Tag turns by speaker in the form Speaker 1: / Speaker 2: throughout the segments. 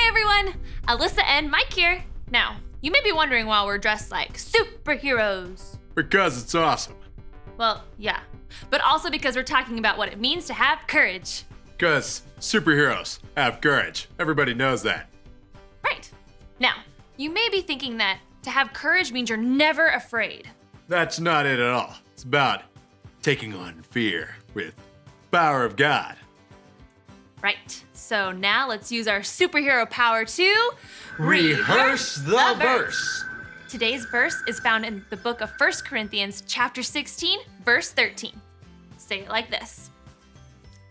Speaker 1: Hi everyone, Alyssa and Mike here. Now, you may be wondering why we're dressed like superheroes.
Speaker 2: Because it's awesome.
Speaker 1: Well, yeah, but also because we're talking about what it means to have courage.
Speaker 2: Because superheroes have courage. Everybody knows that.
Speaker 1: Right. Now, you may be thinking that to have courage means you're never afraid.
Speaker 2: That's not it at all. It's about taking on fear with power of God.
Speaker 1: Right. So now let's use our superhero power to
Speaker 3: Rehearse the verse.
Speaker 1: Today's verse is found in the book of 1 Corinthians chapter 16, verse 13. Say it like this.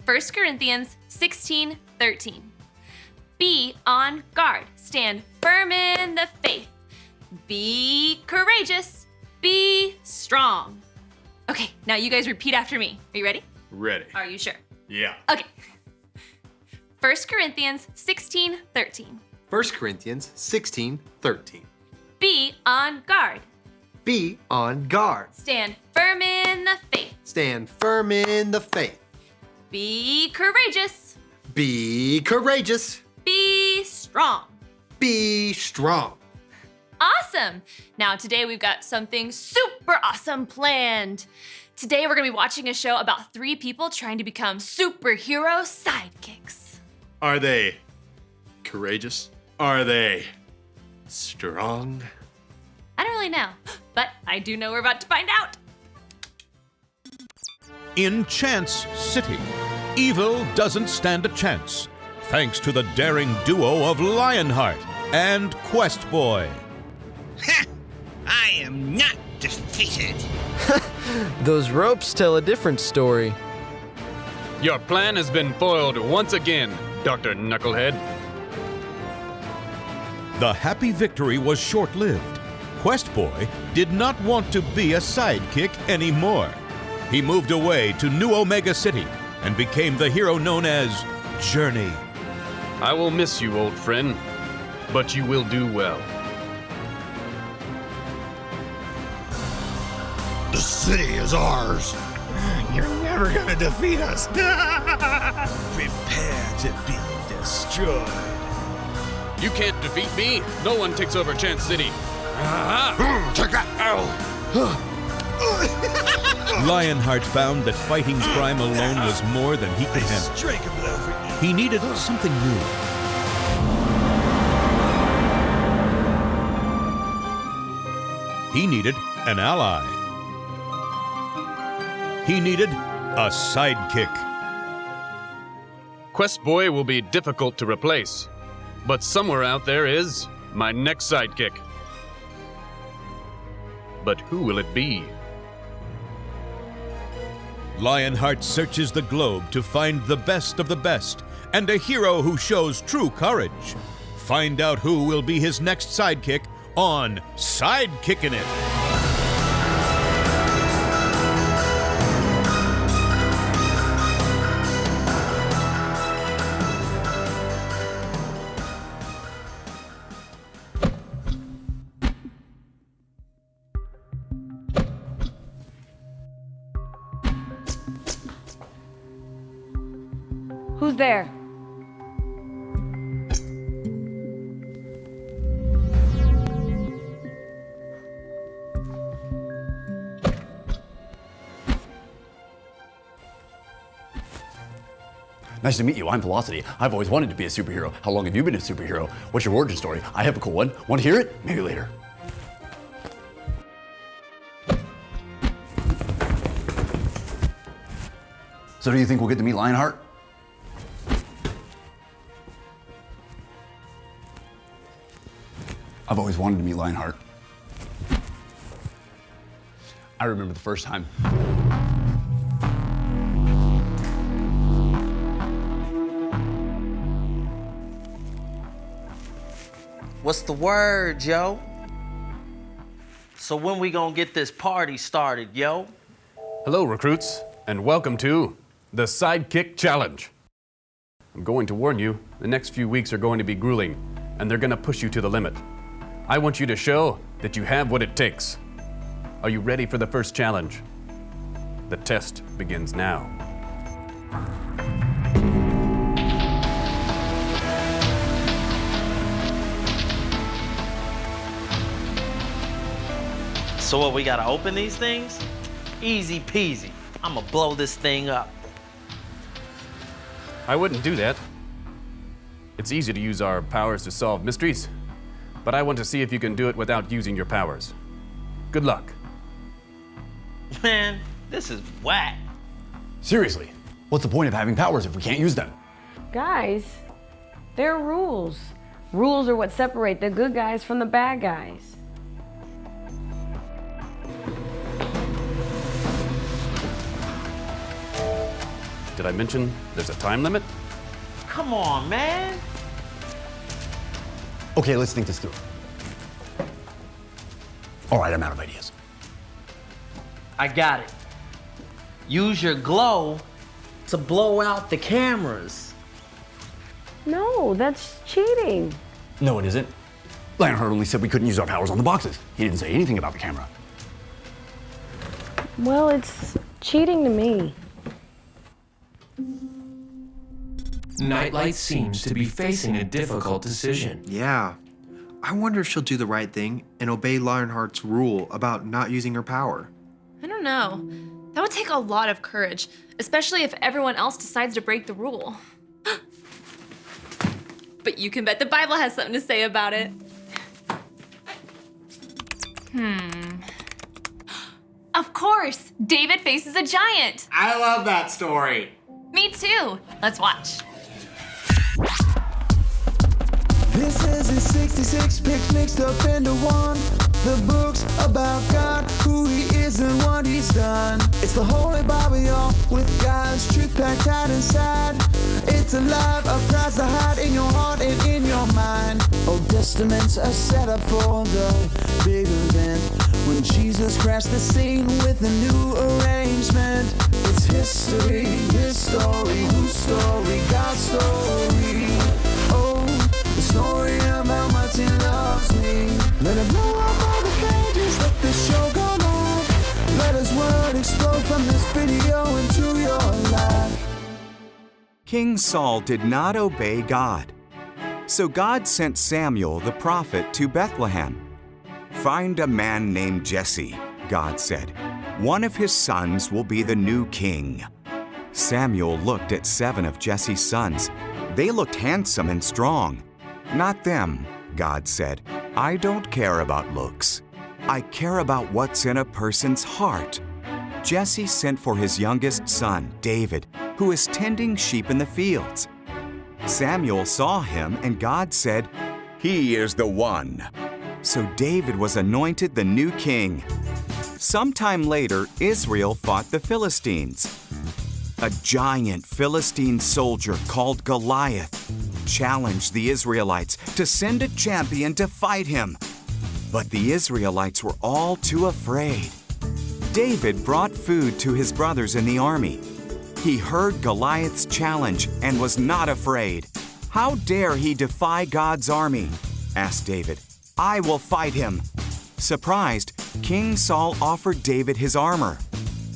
Speaker 1: 1 Corinthians 16, 13. Be on guard. Stand firm in the faith. Be courageous. Be strong. Okay, now you guys repeat after me. Are you ready?
Speaker 2: Ready.
Speaker 1: Are you sure?
Speaker 2: Yeah.
Speaker 1: Okay. 1 Corinthians 16, 13.
Speaker 3: 1 Corinthians 16, 13.
Speaker 1: Be on guard.
Speaker 3: Be on guard.
Speaker 1: Stand firm in the faith.
Speaker 3: Stand firm in the faith.
Speaker 1: Be courageous.
Speaker 3: Be courageous.
Speaker 1: Be strong.
Speaker 3: Be strong.
Speaker 1: Awesome! Now today we've got something super awesome planned. Today we're gonna be watching a show about 3 people trying to become superhero sidekicks.
Speaker 2: Are they courageous? Are they strong?
Speaker 1: I don't really know, but I do know we're about to find out.
Speaker 4: In Chance City, evil doesn't stand a chance, thanks to the daring duo of Lionheart and Quest Boy.
Speaker 5: I am not defeated.
Speaker 6: Those ropes tell a different story.
Speaker 7: Your plan has been foiled once again, Dr. Knucklehead.
Speaker 4: The happy victory was short-lived. Quest Boy did not want to be a sidekick anymore. He moved away to New Omega City and became the hero known as Journey.
Speaker 7: I will miss you, old friend, but you will do well.
Speaker 5: The city is ours. You're never gonna defeat us. Prepare to be destroyed.
Speaker 7: You can't defeat me. No one takes over Chance City.
Speaker 5: Check that.
Speaker 4: Lionheart found that fighting crime alone was more than he could handle.
Speaker 5: Strike him over.
Speaker 4: He needed something new. He needed an ally. He needed a sidekick.
Speaker 7: Quest Boy will be difficult to replace, but somewhere out there is my next sidekick. But who will it be?
Speaker 4: Lionheart searches the globe to find the best of the best and a hero who shows true courage. Find out who will be his next sidekick on Sidekickin' It.
Speaker 8: Who's there?
Speaker 9: Nice to meet you. I'm Velocity. I've always wanted to be a superhero. How long have you been a superhero? What's your origin story? I have a cool one. Want to hear it? Maybe later. So do you think we'll get to meet Lionheart? I've always wanted to meet Lionheart. I remember the first time.
Speaker 10: What's the word, yo? So when we gonna get this party started, yo?
Speaker 7: Hello, recruits, and welcome to the Sidekick Challenge. I'm going to warn you, the next few weeks are going to be grueling, and they're gonna push you to the limit. I want you to show that you have what it takes. Are you ready for the first challenge? The test begins now.
Speaker 10: So what, we gotta open these things? Easy peasy. I'ma blow this thing up.
Speaker 7: I wouldn't do that. It's easy to use our powers to solve mysteries, but I want to see if you can do it without using your powers. Good luck.
Speaker 10: Man, this is whack.
Speaker 9: Seriously, what's the point of having powers if we can't use them?
Speaker 8: Guys, there are rules. Rules are what separate the good guys from the bad guys.
Speaker 7: Did I mention there's a time limit?
Speaker 10: Come on, man.
Speaker 9: Okay, let's think this through. All right, I'm out of ideas.
Speaker 10: I got it. Use your glow to blow out the cameras.
Speaker 8: No, that's cheating.
Speaker 9: No, it isn't. Lionheart only said we couldn't use our powers on the boxes. He didn't say anything about the camera.
Speaker 8: Well, it's cheating to me.
Speaker 11: Nightlight seems to be facing a difficult decision.
Speaker 3: Yeah. I wonder if she'll do the right thing and obey Lionheart's rule about not using her power.
Speaker 1: I don't know. That would take a lot of courage, especially if everyone else decides to break the rule. But you can bet the Bible has something to say about it. Of course, David faces a giant.
Speaker 11: I love that story.
Speaker 1: Me too. Let's watch.
Speaker 12: This is his 66 picks mixed up into one. The book's about God, who he is and what he's done. It's the Holy Bible, y'all, with God's truth packed tight inside. It's a life of prize to hide in your heart and in your mind. Old Testaments are set up for the big event when Jesus crashed the scene with a new arrangement. It's history, his story, whose story, God's story. Oh, the story of how much he loves me. Let it blow up all the pages, let this show go live. Let his word explode from this video into your life.
Speaker 13: King Saul did not obey God. So God sent Samuel the prophet to Bethlehem. Find a man named Jesse, God said. One of his sons will be the new king. Samuel looked at 7 of Jesse's sons. They looked handsome and strong. Not them, God said. I don't care about looks. I care about what's in a person's heart. Jesse sent for his youngest son, David, who is tending sheep in the fields. Samuel saw him, and God said, "He is the one." So David was anointed the new king. Sometime later, Israel fought the Philistines. A giant Philistine soldier called Goliath challenged the Israelites to send a champion to fight him. But the Israelites were all too afraid. David brought food to his brothers in the army. He heard Goliath's challenge and was not afraid. "How dare he defy God's army?" asked David. "I will fight him." Surprised, King Saul offered David his armor.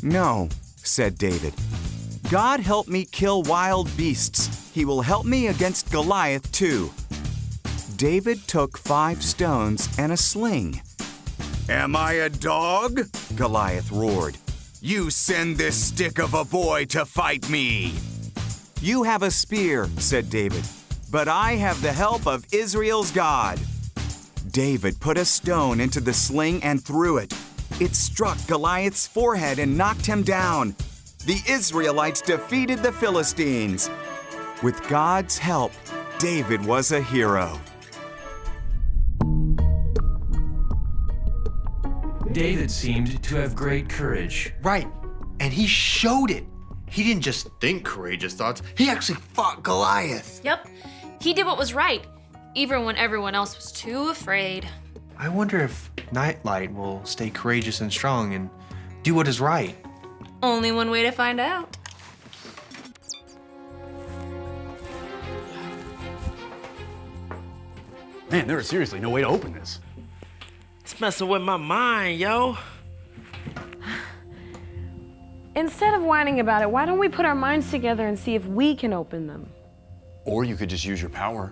Speaker 13: "No," said David. "God helped me kill wild beasts. He will help me against Goliath too." David took 5 stones and a sling. "Am I a dog?" Goliath roared. "You send this stick of a boy to fight me." "You have a spear," said David, "but I have the help of Israel's God." David put a stone into the sling and threw it. It struck Goliath's forehead and knocked him down. The Israelites defeated the Philistines. With God's help, David was a hero.
Speaker 11: David seemed to have great courage.
Speaker 3: Right, and he showed it. He didn't just think courageous thoughts, he actually fought Goliath.
Speaker 1: Yep, he did what was right, even when everyone else was too afraid.
Speaker 3: I wonder if Nightlight will stay courageous and strong and do what is right.
Speaker 1: Only one way to find out.
Speaker 9: Man, there is seriously no way to open this.
Speaker 10: It's messing with my mind, yo.
Speaker 8: Instead of whining about it, why don't we put our minds together and see if we can open them?
Speaker 9: Or you could just use your power.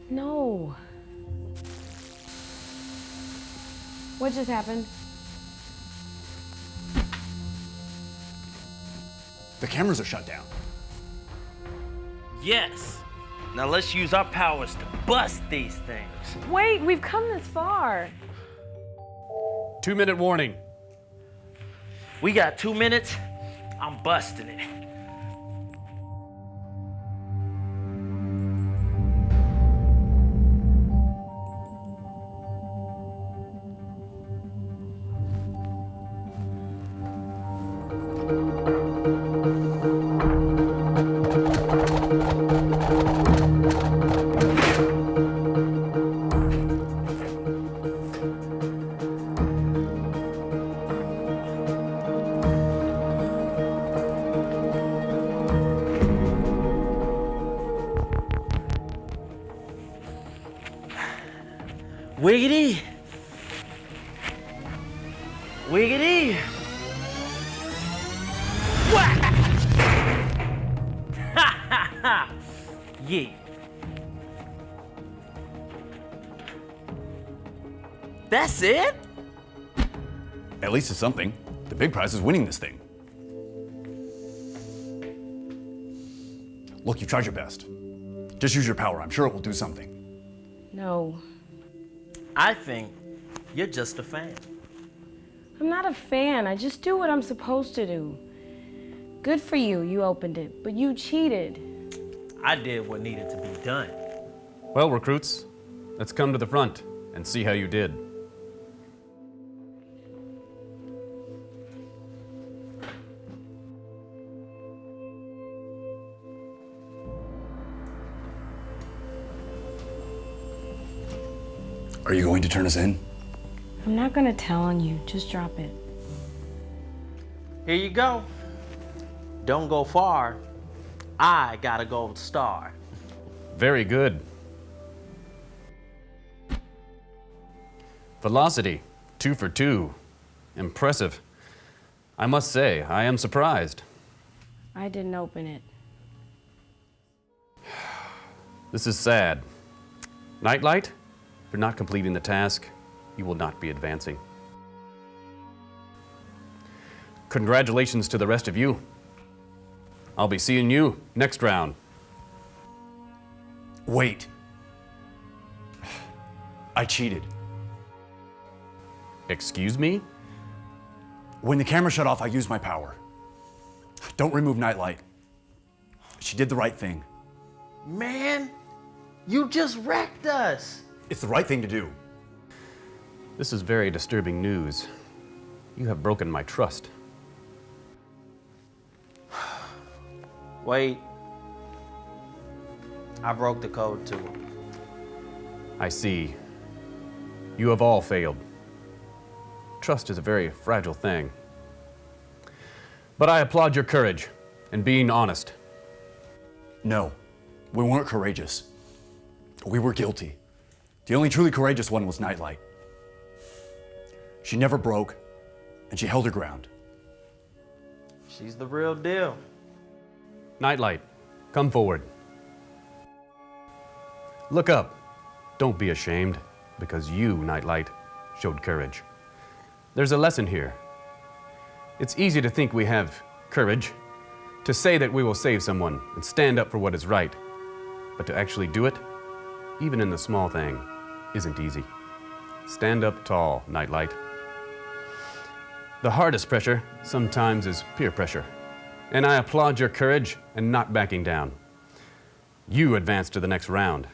Speaker 8: No. What just happened?
Speaker 9: The cameras are shut down.
Speaker 10: Yes. Now let's use our powers to bust these things.
Speaker 8: Wait, we've come this far.
Speaker 7: 2-minute warning.
Speaker 10: We got 2 minutes. I'm busting it. Wiggity. Wiggity. Whack! Ha ha ha! Yeah. That's it?
Speaker 9: At least it's something. The big prize is winning this thing. Look, you tried your best. Just use your power. I'm sure it will do something.
Speaker 8: No,
Speaker 10: I think you're just a fan.
Speaker 8: I'm not a fan. I just do what I'm supposed to do. Good for you, you opened it, but you cheated.
Speaker 10: I did what needed to be done.
Speaker 7: Well, recruits, let's come to the front and see how you did.
Speaker 9: Are you going to turn us in?
Speaker 8: I'm not gonna tell on you, just drop it.
Speaker 10: Here you go. Don't go far. I got a gold star.
Speaker 7: Very good. Velocity, 2 for 2. Impressive. I must say, I am surprised.
Speaker 8: I didn't open it.
Speaker 7: This is sad. Nightlight, for not completing the task, you will not be advancing. Congratulations to the rest of you. I'll be seeing you next round.
Speaker 9: Wait. I cheated.
Speaker 7: Excuse me?
Speaker 9: When the camera shut off, I used my power. Don't remove Nightlight. She did the right thing.
Speaker 10: Man, you just wrecked us.
Speaker 9: It's the right thing to do.
Speaker 7: This is very disturbing news. You have broken my trust.
Speaker 10: Wait. I broke the code too.
Speaker 7: I see. You have all failed. Trust is a very fragile thing. But I applaud your courage and being honest.
Speaker 9: No, we weren't courageous. We were guilty. The only truly courageous one was Nightlight. She never broke, and she held her ground.
Speaker 10: She's the real deal.
Speaker 7: Nightlight, come forward. Look up. Don't be ashamed, because you, Nightlight, showed courage. There's a lesson here. It's easy to think we have courage, to say that we will save someone and stand up for what is right. But to actually do it, even in the small thing, isn't easy. Stand up tall, Nightlight. The hardest pressure sometimes is peer pressure, and I applaud your courage and not backing down. You advance to the next round.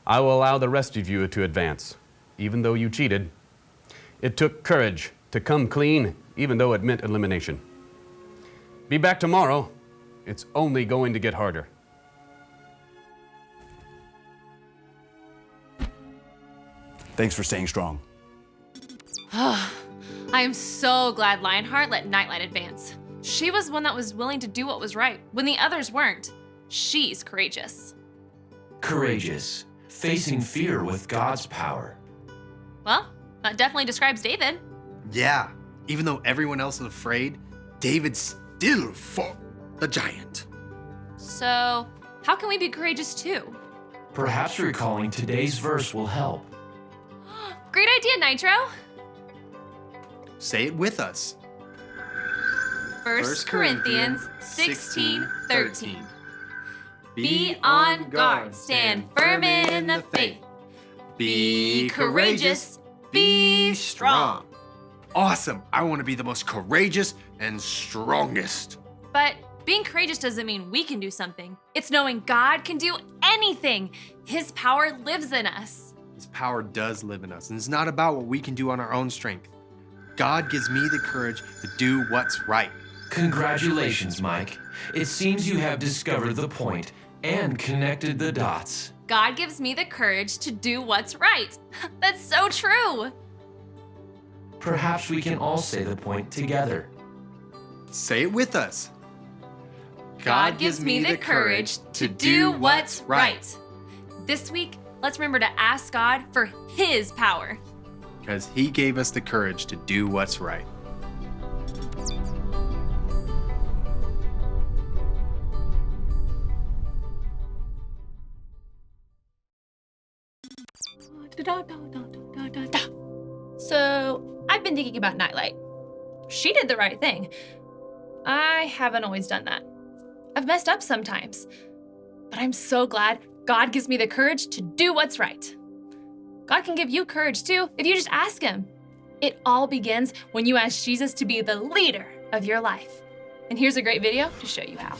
Speaker 7: I will allow the rest of you to advance, even though you cheated. It took courage to come clean, even though it meant elimination. Be back tomorrow. It's only going to get harder.
Speaker 9: Thanks for staying strong.
Speaker 1: I am so glad Lionheart let Nightlight advance. She was one that was willing to do what was right when the others weren't. She's courageous.
Speaker 11: Courageous, facing fear with God's power.
Speaker 1: Well, that definitely describes David.
Speaker 3: Yeah, even though everyone else is afraid, David still fought the giant.
Speaker 1: So, how can we be courageous too?
Speaker 11: Perhaps recalling today's verse will help.
Speaker 1: Great idea, Nitro.
Speaker 3: Say it with us.
Speaker 1: 1 Corinthians 16:13. Be on guard, stand firm in the faith. Be courageous, be strong.
Speaker 3: Awesome. I want to be the most courageous and strongest.
Speaker 1: But being courageous doesn't mean we can do something. It's knowing God can do anything. His power lives in us.
Speaker 3: His power does live in us, and it's not about what we can do on our own strength. God gives me the courage to do what's right.
Speaker 11: Congratulations, Mike. It seems you have discovered the point and connected the dots.
Speaker 1: God gives me the courage to do what's right. That's so true.
Speaker 11: Perhaps we can all say the point together.
Speaker 3: Say it with us.
Speaker 1: God gives me the courage to do what's right. This week, let's remember to ask God for His power.
Speaker 3: Because He gave us the courage to do what's right.
Speaker 1: So, I've been thinking about Nightlight. She did the right thing. I haven't always done that. I've messed up sometimes. But I'm so glad God gives me the courage to do what's right. God can give you courage too if you just ask Him. It all begins when you ask Jesus to be the leader of your life. And here's a great video to show you how.